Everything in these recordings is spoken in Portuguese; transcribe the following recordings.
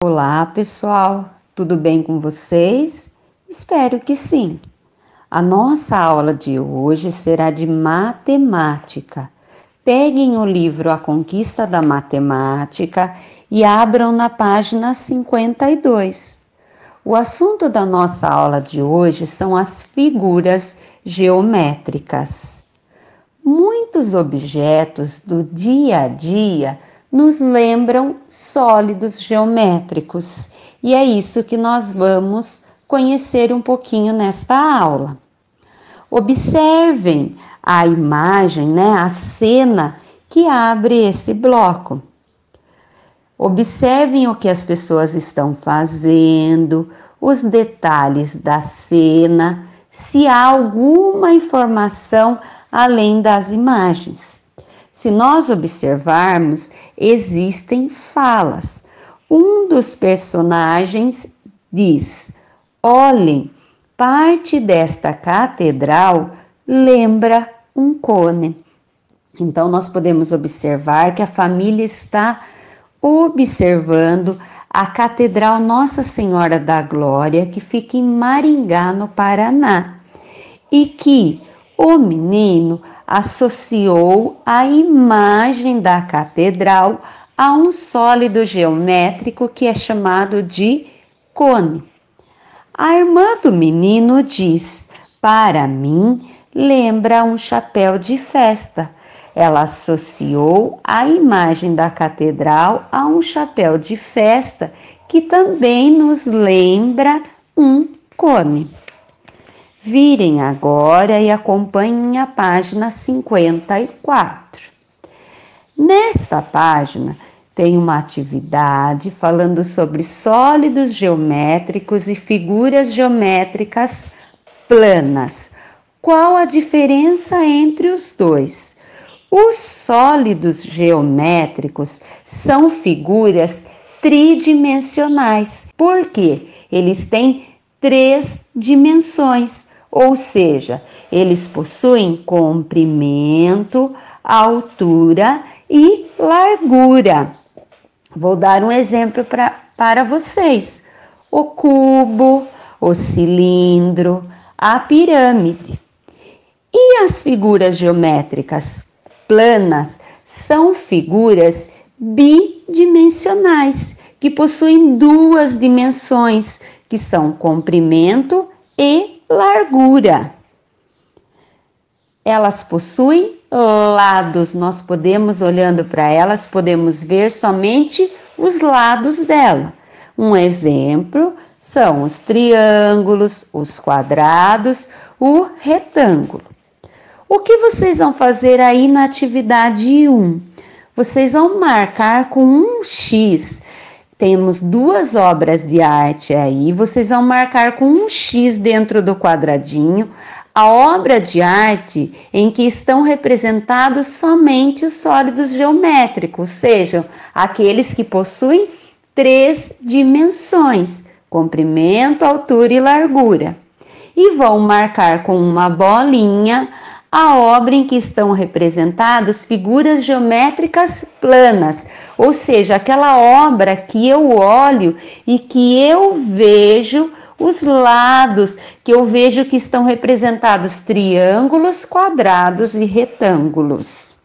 Olá, pessoal, tudo bem com vocês? Espero que sim. A nossa aula de hoje será de matemática. Peguem o livro A Conquista da Matemática e abram na página 52. O assunto da nossa aula de hoje são as figuras geométricas. Muitos objetos do dia a dia nos lembram sólidos geométricos e é isso que nós vamos conhecer um pouquinho nesta aula. Observem a imagem, a cena que abre esse bloco. Observem o que as pessoas estão fazendo, os detalhes da cena, se há alguma informação além das imagens. Se nós observarmos, existem falas. Um dos personagens diz: olhem, parte desta catedral lembra um cone. Então, nós podemos observar que a família está observando a Catedral Nossa Senhora da Glória, que fica em Maringá, no Paraná, e que o menino associou a imagem da catedral a um sólido geométrico que é chamado de cone. A irmã do menino diz: para mim, lembra um chapéu de festa. Ela associou a imagem da catedral a um chapéu de festa que também nos lembra um cone. Virem agora e acompanhem a página 54. Nesta página tem uma atividade falando sobre sólidos geométricos e figuras geométricas planas. Qual a diferença entre os dois? Os sólidos geométricos são figuras tridimensionais, porque eles têm 3 dimensões, ou seja, eles possuem comprimento, altura e largura. Vou dar um exemplo para vocês: o cubo, o cilindro, a pirâmide. E as figuras geométricas planas são figuras bidimensionais, que possuem 2 dimensões, que são comprimento e largura. Elas possuem lados, nós podemos, olhando para elas, podemos ver somente os lados dela. Um exemplo são os triângulos, os quadrados, o retângulo. O que vocês vão fazer aí na atividade 1? Vocês vão marcar com um X. Temos 2 obras de arte aí, vocês vão marcar com um X dentro do quadradinho a obra de arte em que estão representados somente os sólidos geométricos, sejam aqueles que possuem 3 dimensões, comprimento, altura e largura. E vão marcar com uma bolinha a obra em que estão representadas figuras geométricas planas, ou seja, aquela obra que eu olho e que eu vejo os lados, que eu vejo que estão representados triângulos, quadrados e retângulos.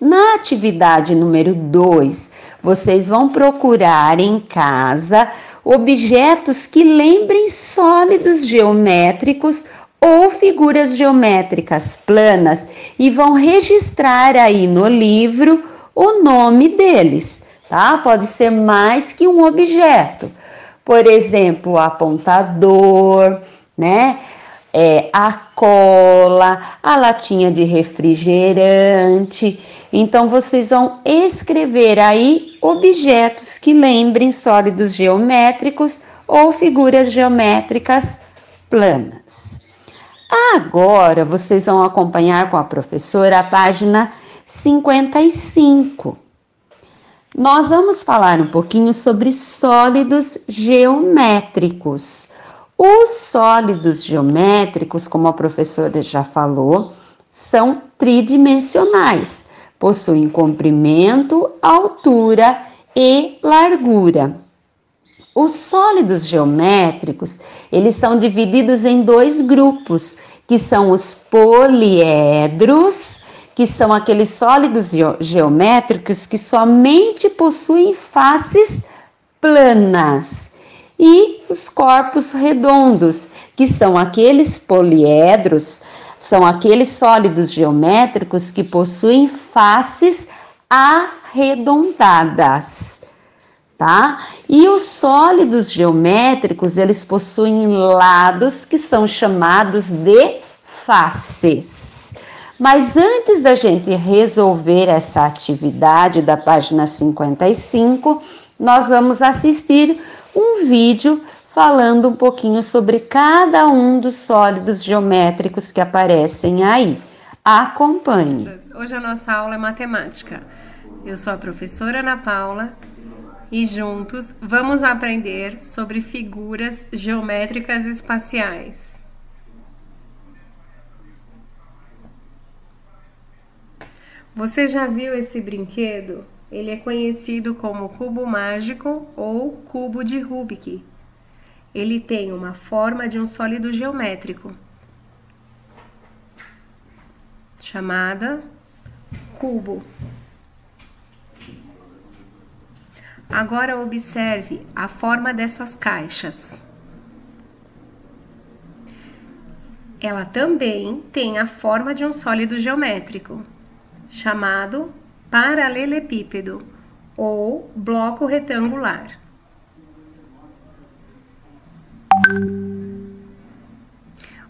Na atividade número 2, vocês vão procurar em casa objetos que lembrem sólidos geométricos ou figuras geométricas planas e vão registrar aí no livro o nome deles, tá? Pode ser mais que um objeto. Por exemplo, o apontador, a cola, a latinha de refrigerante. Então, vocês vão escrever aí objetos que lembrem sólidos geométricos ou figuras geométricas planas. Agora, vocês vão acompanhar com a professora a página 55. Nós vamos falar um pouquinho sobre sólidos geométricos. Os sólidos geométricos, como a professora já falou, são tridimensionais, possuem comprimento, altura e largura. Os sólidos geométricos, eles são divididos em dois grupos, que são os poliedros, que são aqueles sólidos geométricos que somente possuem faces planas, e os corpos redondos, que são aqueles poliedros, são aqueles sólidos geométricos que possuem faces arredondadas. Tá? E os sólidos geométricos, eles possuem lados que são chamados de faces. Mas antes da gente resolver essa atividade da página 55, nós vamos assistir um vídeo falando um pouquinho sobre cada um dos sólidos geométricos que aparecem aí. Acompanhe. Hoje a nossa aula é matemática. Eu sou a professora Ana Paula e juntos vamos aprender sobre figuras geométricas espaciais. Você já viu esse brinquedo? Ele é conhecido como cubo mágico ou cubo de Rubik. Ele tem uma forma de um sólido geométrico, chamada cubo. Agora observe a forma dessas caixas. Ela também tem a forma de um sólido geométrico, chamado paralelepípedo ou bloco retangular.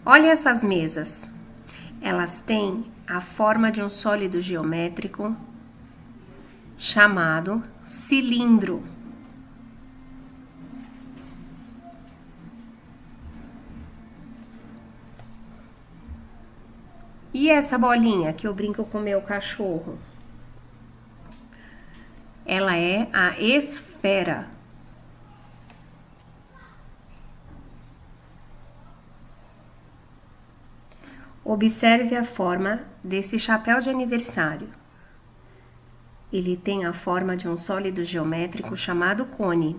Olha essas mesas. Elas têm a forma de um sólido geométrico chamado cilindro. E essa bolinha que eu brinco com meu cachorro? Ela é a esfera. Observe a forma desse chapéu de aniversário. Ele tem a forma de um sólido geométrico chamado cone.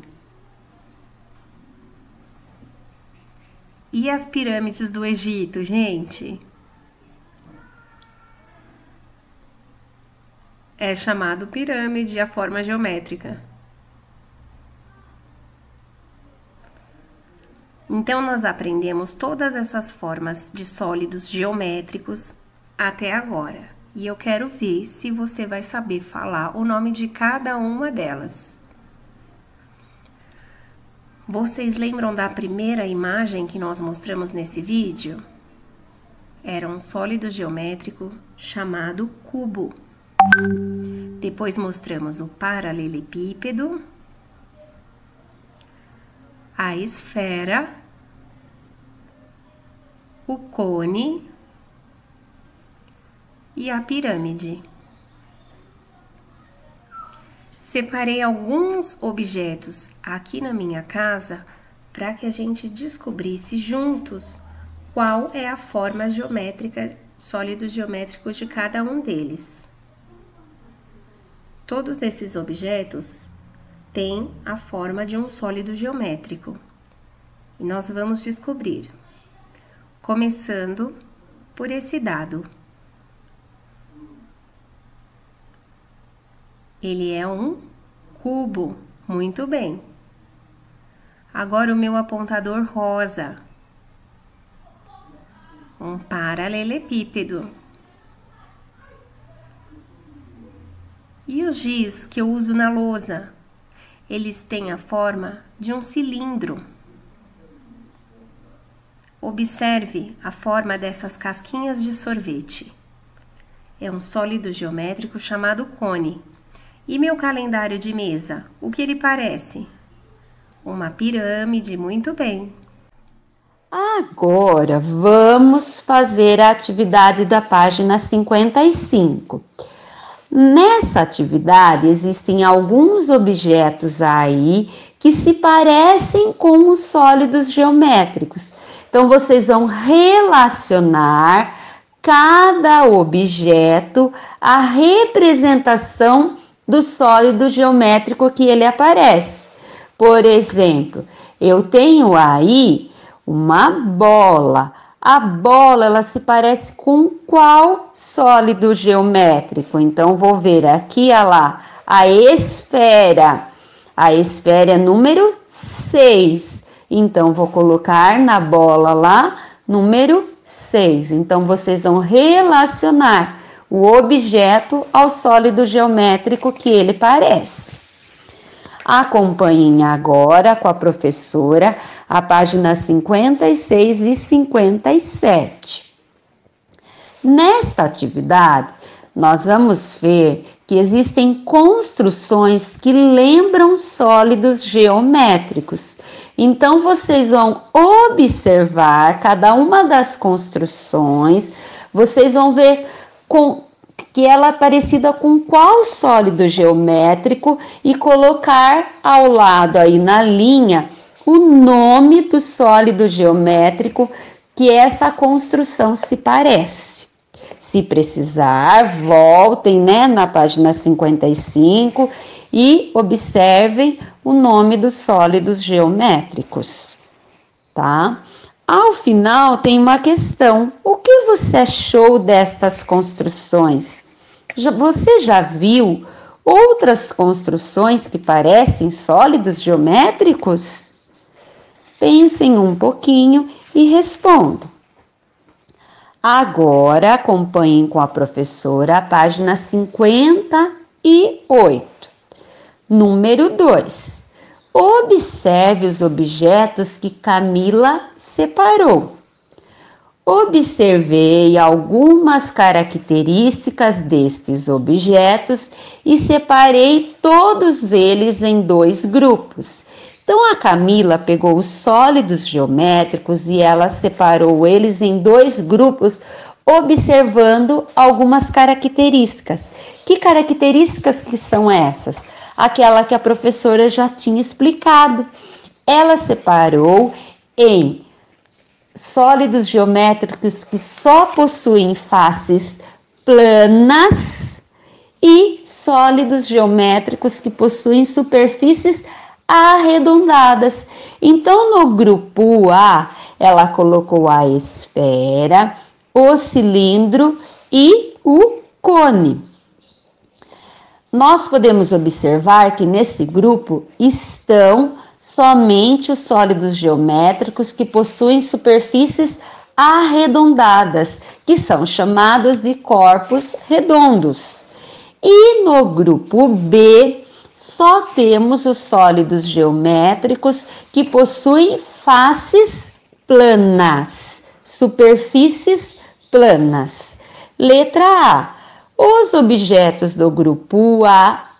E as pirâmides do Egito, gente? É chamado pirâmide a forma geométrica. Então, nós aprendemos todas essas formas de sólidos geométricos até agora. E eu quero ver se você vai saber falar o nome de cada uma delas. Vocês lembram da primeira imagem que nós mostramos nesse vídeo? Era um sólido geométrico chamado cubo. Depois mostramos o paralelepípedo, a esfera, o cone e a pirâmide. Separei alguns objetos aqui na minha casa para que a gente descobrisse juntos qual é a forma geométrica, sólidos geométricos de cada um deles. Todos esses objetos têm a forma de um sólido geométrico. E nós vamos descobrir, começando por esse dado. Ele é um cubo, muito bem. Agora o meu apontador rosa, um paralelepípedo. E os giz que eu uso na lousa? Eles têm a forma de um cilindro. Observe a forma dessas casquinhas de sorvete. É um sólido geométrico chamado cone. E meu calendário de mesa, o que ele parece? Uma pirâmide, muito bem. Agora, vamos fazer a atividade da página 55. Nessa atividade, existem alguns objetos aí que se parecem com os sólidos geométricos. Então, vocês vão relacionar cada objeto à representação do sólido geométrico que ele aparece. Por exemplo, eu tenho aí uma bola. A bola, ela se parece com qual sólido geométrico? Então, vou ver aqui, olha lá, a esfera. A esfera é número 6. Então, vou colocar na bola lá, número 6. Então, vocês vão relacionar o objeto ao sólido geométrico que ele parece. Acompanhem agora com a professora a página 56 e 57. Nesta atividade, nós vamos ver que existem construções que lembram sólidos geométricos. Então, vocês vão observar cada uma das construções, vocês vão ver que ela é parecida com qual sólido geométrico e colocar ao lado aí na linha o nome do sólido geométrico que essa construção se parece. Se precisar, voltem, na página 55 e observem o nome dos sólidos geométricos, tá? Ao final tem uma questão. O que você achou destas construções? Você já viu outras construções que parecem sólidos geométricos? Pensem um pouquinho e respondam. Agora acompanhem com a professora a página 58. Número 2. Observe os objetos que Camila separou. Observei algumas características destes objetos e separei todos eles em 2 grupos. Então, a Camila pegou os sólidos geométricos e ela separou eles em 2 grupos, observando algumas características. Que características que são essas? Aquela que a professora já tinha explicado. Ela separou em sólidos geométricos que só possuem faces planas e sólidos geométricos que possuem superfícies arredondadas. Então, no grupo A, ela colocou a esfera, o cilindro e o cone. Nós podemos observar que nesse grupo estão somente os sólidos geométricos que possuem superfícies arredondadas, que são chamados de corpos redondos. E no grupo B, só temos os sólidos geométricos que possuem faces planas, superfícies planas. Letra A. Os objetos do grupo A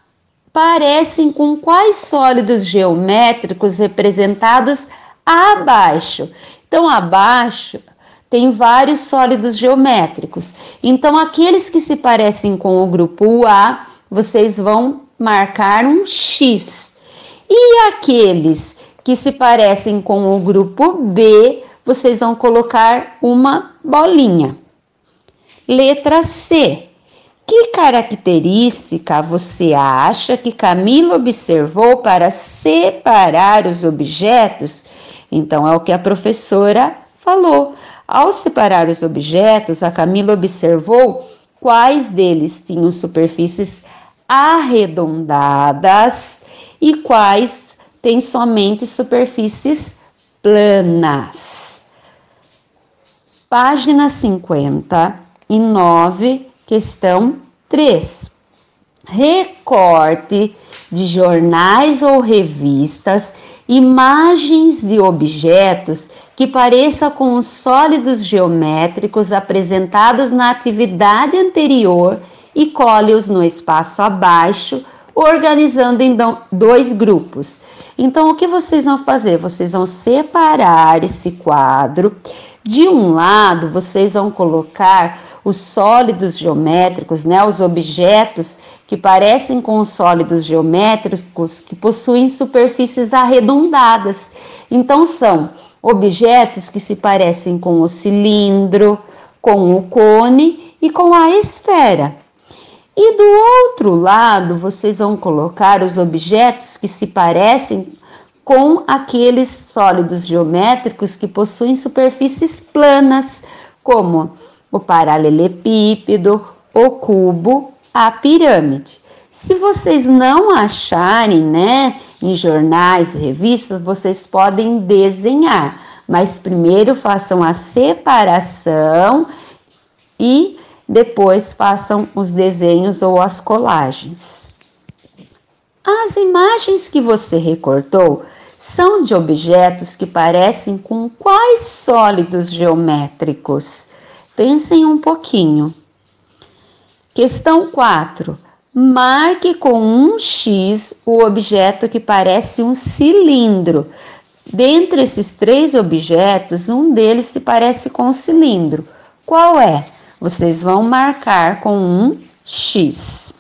parecem com quais sólidos geométricos representados abaixo? Então, abaixo tem vários sólidos geométricos. Então, aqueles que se parecem com o grupo A, vocês vão marcar um X. E aqueles que se parecem com o grupo B, vocês vão colocar uma bolinha. Letra C. Que característica você acha que Camila observou para separar os objetos? Então, é o que a professora falou. Ao separar os objetos, a Camila observou quais deles tinham superfícies arredondadas e quais têm somente superfícies planas. Página 59. Questão 3. Recorte de jornais ou revistas imagens de objetos que pareçam com os sólidos geométricos apresentados na atividade anterior e cole-os no espaço abaixo, organizando em 2 grupos. Então, o que vocês vão fazer? Vocês vão separar esse quadro. De um lado, vocês vão colocar os sólidos geométricos, os objetos que parecem com os sólidos geométricos que possuem superfícies arredondadas. Então, são objetos que se parecem com o cilindro, com o cone e com a esfera. E do outro lado, vocês vão colocar os objetos que se parecem com aqueles sólidos geométricos que possuem superfícies planas, como o paralelepípedo, o cubo, a pirâmide. Se vocês não acharem, em jornais, revistas, vocês podem desenhar, mas primeiro façam a separação e depois façam os desenhos ou as colagens. As imagens que você recortou são de objetos que parecem com quais sólidos geométricos? Pensem um pouquinho. Questão 4. Marque com um X o objeto que parece um cilindro. Dentre esses 3 objetos, um deles se parece com um cilindro. Qual é? Vocês vão marcar com um X.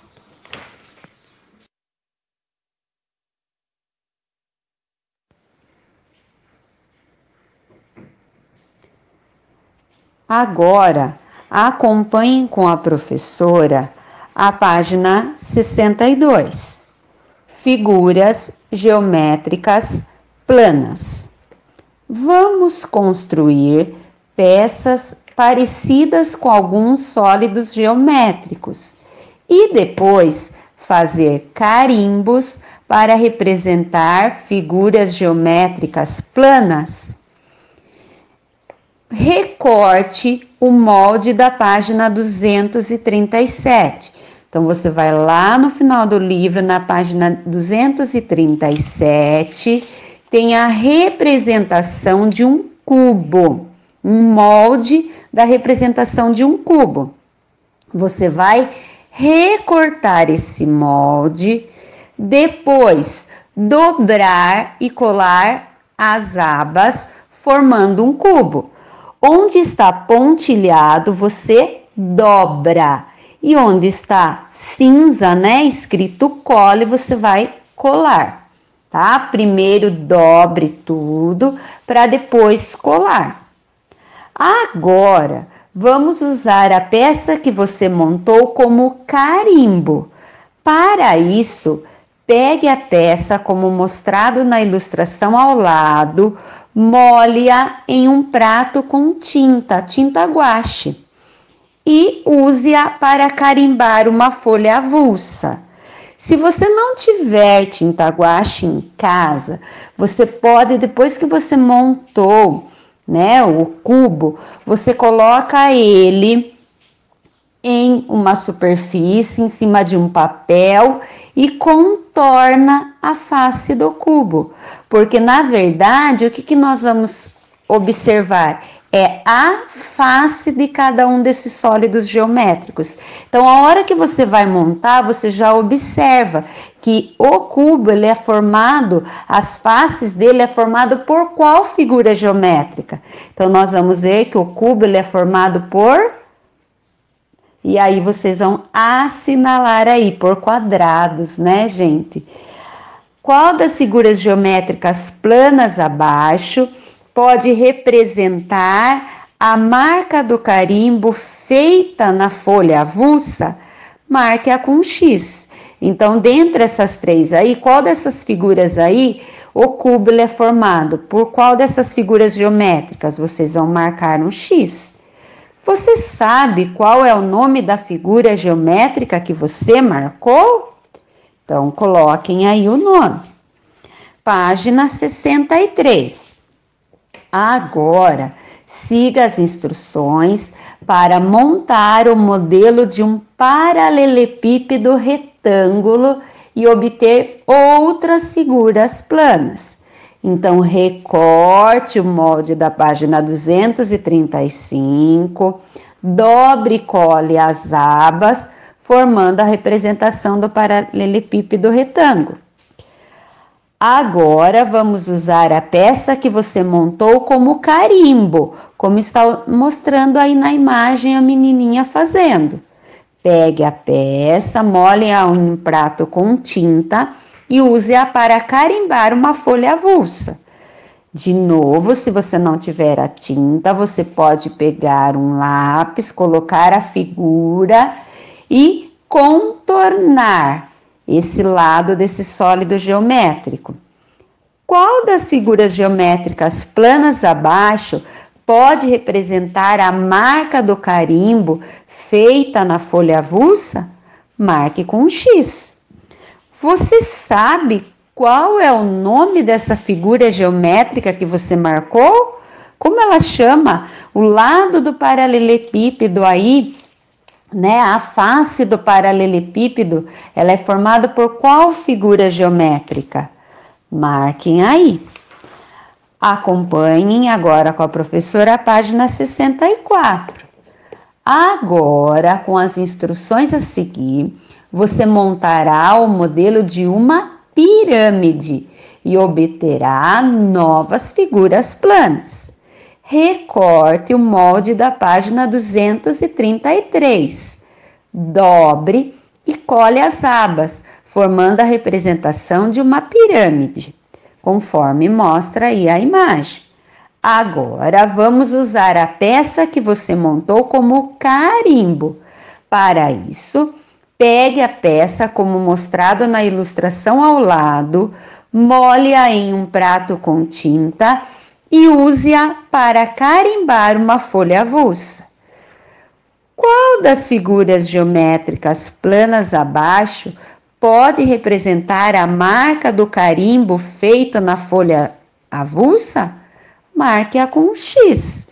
Agora, acompanhem com a professora a página 62. Figuras geométricas planas. Vamos construir peças parecidas com alguns sólidos geométricos e depois fazer carimbos para representar figuras geométricas planas. Recorte o molde da página 237. Então, você vai lá no final do livro, na página 237, tem a representação de um cubo, um molde da representação de um cubo. Você vai recortar esse molde, depois dobrar e colar as abas, formando um cubo. Onde está pontilhado, você dobra. E onde está cinza, escrito cole, você vai colar, tá? Primeiro dobre tudo para depois colar. Agora, vamos usar a peça que você montou como carimbo. Para isso, pegue a peça como mostrado na ilustração ao lado, molhe-a em um prato com tinta guache e use-a para carimbar uma folha avulsa. Se você não tiver tinta guache em casa, você pode, depois que você montou, o cubo, você coloca ele em uma superfície, em cima de um papel e contorna a face do cubo. Porque, na verdade, o que nós vamos observar? É a face de cada um desses sólidos geométricos. Então, a hora que você vai montar, você já observa que o cubo, ele é formado, as faces dele é formado por qual figura geométrica? Então, nós vamos ver que o cubo, ele é formado por... E aí, vocês vão assinalar aí por quadrados, gente? Qual das figuras geométricas planas abaixo pode representar a marca do carimbo feita na folha avulsa? Marque-a com X. Então, dentre essas 3 aí, qual dessas figuras aí, o cubo é formado? Por qual dessas figuras geométricas? Vocês vão marcar um X. Você sabe qual é o nome da figura geométrica que você marcou? Então, coloquem aí o nome. Página 63. Agora, siga as instruções para montar o modelo de um paralelepípedo retângulo e obter outras figuras planas. Então, recorte o molde da página 235, dobre e cole as abas, formando a representação do paralelepípedo retângulo. Agora, vamos usar a peça que você montou como carimbo, como está mostrando aí na imagem a menininha fazendo. Pegue a peça, molhe-a em um prato com tinta e use-a para carimbar uma folha avulsa. De novo, se você não tiver a tinta, você pode pegar um lápis, colocar a figura e contornar esse lado desse sólido geométrico. Qual das figuras geométricas planas abaixo pode representar a marca do carimbo feita na folha avulsa? Marque com um X. Você sabe qual é o nome dessa figura geométrica que você marcou? Como ela chama? O lado do paralelepípedo aí, né? A face do paralelepípedo, ela é formada por qual figura geométrica? Marquem aí. Acompanhem agora com a professora a página 64. Agora, com as instruções a seguir, você montará o modelo de uma pirâmide e obterá novas figuras planas. Recorte o molde da página 233. Dobre e cole as abas, formando a representação de uma pirâmide, conforme mostra aí a imagem. Agora, vamos usar a peça que você montou como carimbo. Para isso, pegue a peça como mostrado na ilustração ao lado, molhe-a em um prato com tinta e use-a para carimbar uma folha avulsa. Qual das figuras geométricas planas abaixo pode representar a marca do carimbo feito na folha avulsa? Marque-a com um X.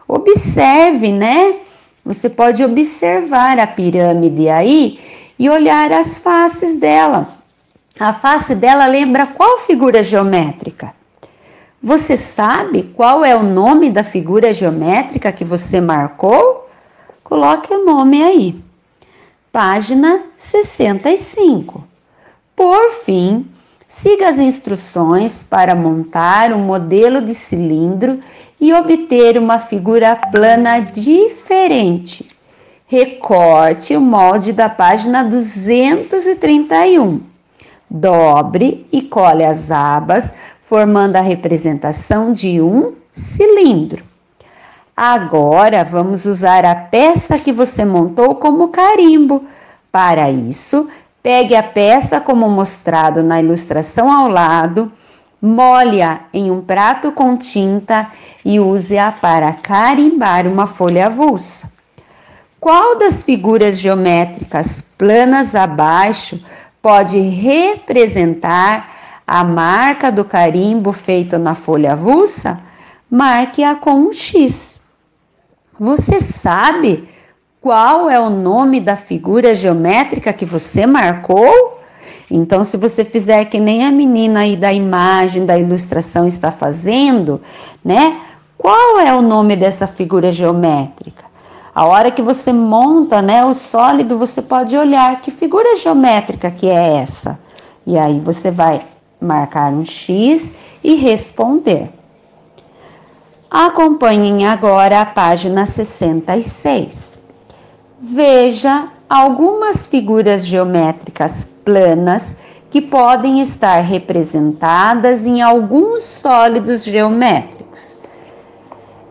Observe, né? Você pode observar a pirâmide aí e olhar as faces dela. A face dela lembra qual figura geométrica? Você sabe qual é o nome da figura geométrica que você marcou? Coloque o nome aí. Página 65. Por fim, siga as instruções para montar um modelo de cilindro e obter uma figura plana diferente. Recorte o molde da página 231. Dobre e cole as abas, formando a representação de um cilindro. Agora, vamos usar a peça que você montou como carimbo. Para isso, pegue a peça como mostrado na ilustração ao lado, molhe-a em um prato com tinta e use-a para carimbar uma folha avulsa. Qual das figuras geométricas planas abaixo pode representar a marca do carimbo feito na folha avulsa? Marque-a com um X. Você sabe qual é o nome da figura geométrica que você marcou? Então, se você fizer que nem a menina aí da imagem, da ilustração está fazendo, né? Qual é o nome dessa figura geométrica? A hora que você monta, né, o sólido, você pode olhar que figura geométrica que é essa. E aí você vai marcar um X e responder. Acompanhem agora a página 66. Veja algumas figuras geométricas planas que podem estar representadas em alguns sólidos geométricos.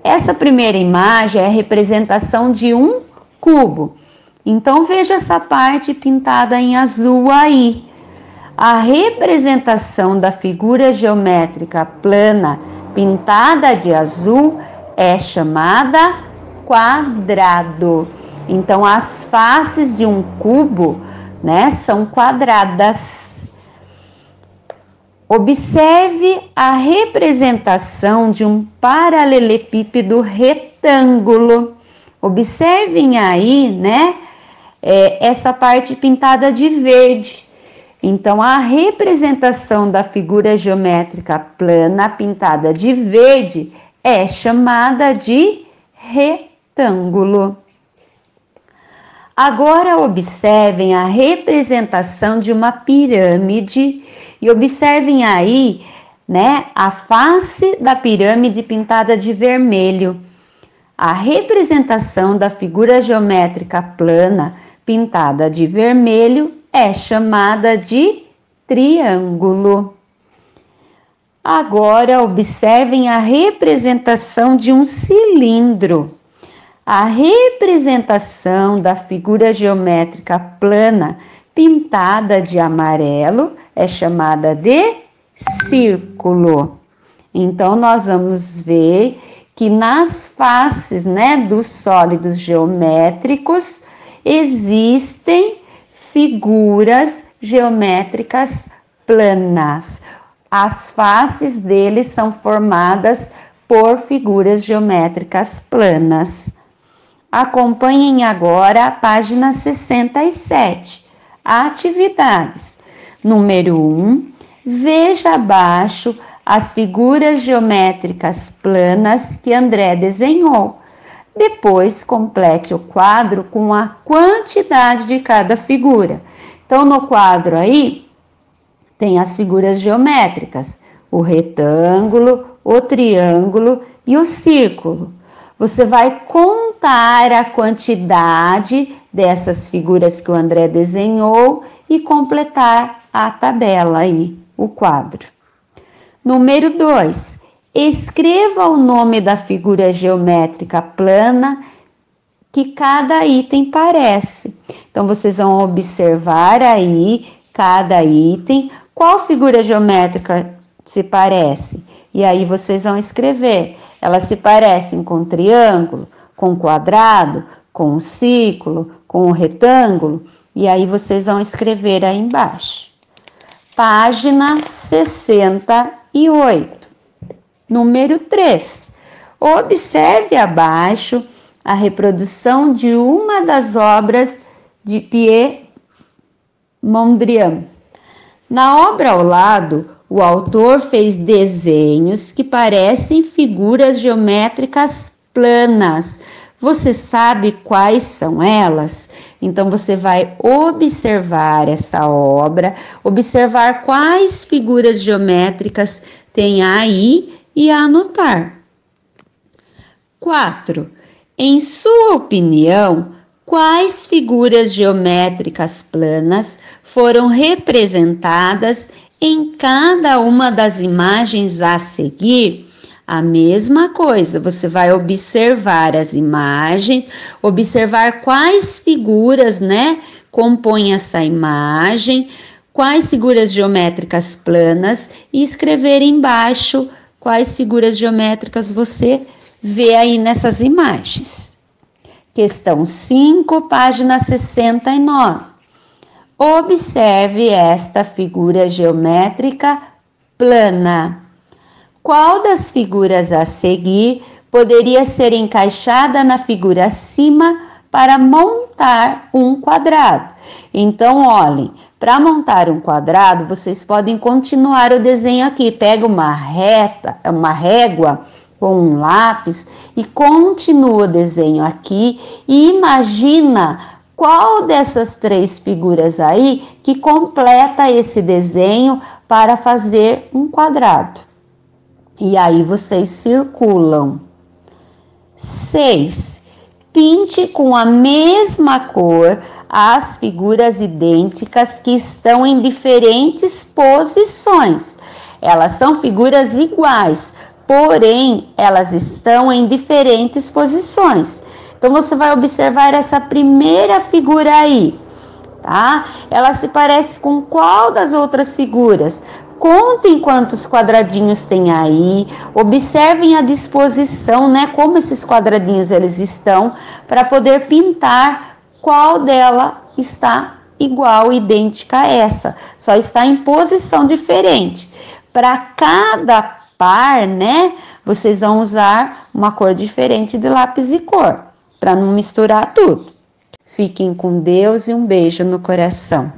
Essa primeira imagem é a representação de um cubo. Então, veja essa parte pintada em azul aí. A representação da figura geométrica plana pintada de azul é chamada quadrado. Então, as faces de um cubo, né, são quadradas. Observe a representação de um paralelepípedo retângulo. Observem aí, né, essa parte pintada de verde. Então, a representação da figura geométrica plana pintada de verde é chamada de retângulo. Agora, observem a representação de uma pirâmide e observem aí, né, a face da pirâmide pintada de vermelho. A representação da figura geométrica plana pintada de vermelho é chamada de triângulo. Agora, observem a representação de um cilindro. A representação da figura geométrica plana pintada de amarelo é chamada de círculo. Então, nós vamos ver que nas faces, dos sólidos geométricos existem figuras geométricas planas. As faces deles são formadas por figuras geométricas planas. Acompanhem agora a página 67. Atividades. Número 1. Veja abaixo as figuras geométricas planas que André desenhou. Depois, complete o quadro com a quantidade de cada figura. Então, no quadro aí, tem as figuras geométricas, o retângulo, o triângulo e o círculo. Você vai contar a quantidade dessas figuras que o André desenhou e completar a tabela aí, o quadro. Número 2. Escreva o nome da figura geométrica plana que cada item parece. Então, vocês vão observar aí cada item, qual figura geométrica se parece. E aí vocês vão escrever. Elas se parecem com o triângulo, com o quadrado, com o círculo, com o retângulo. E aí vocês vão escrever aí embaixo. Página 68. Número 3. Observe abaixo a reprodução de uma das obras de Pierre Mondrian. Na obra ao lado, o autor fez desenhos que parecem figuras geométricas planas. Você sabe quais são elas? Então, você vai observar essa obra, observar quais figuras geométricas tem aí e anotar. 4. Em sua opinião, quais figuras geométricas planas foram representadas em cada uma das imagens a seguir? A mesma coisa, você vai observar as imagens, observar quais figuras, compõem essa imagem, quais figuras geométricas planas e escrever embaixo quais figuras geométricas você vê aí nessas imagens. Questão 5, página 69. Observe esta figura geométrica plana. Qual das figuras a seguir poderia ser encaixada na figura acima para montar um quadrado? Então, olhem, para montar um quadrado, vocês podem continuar o desenho aqui. Pega uma régua com um lápis e continua o desenho aqui e imagina qual dessas 3 figuras aí que completa esse desenho para fazer um quadrado. E aí vocês circulam. 6. Pinte com a mesma cor as figuras idênticas que estão em diferentes posições. Elas são figuras iguais, porém elas estão em diferentes posições. Então você vai observar essa primeira figura aí, tá? Ela se parece com qual das outras figuras? Contem quantos quadradinhos tem aí, observem a disposição, como esses quadradinhos eles estão, para poder pintar qual dela está igual, idêntica a essa. Só está em posição diferente. Para cada par, vocês vão usar uma cor diferente de lápis e cor, para não misturar tudo. Fiquem com Deus e um beijo no coração.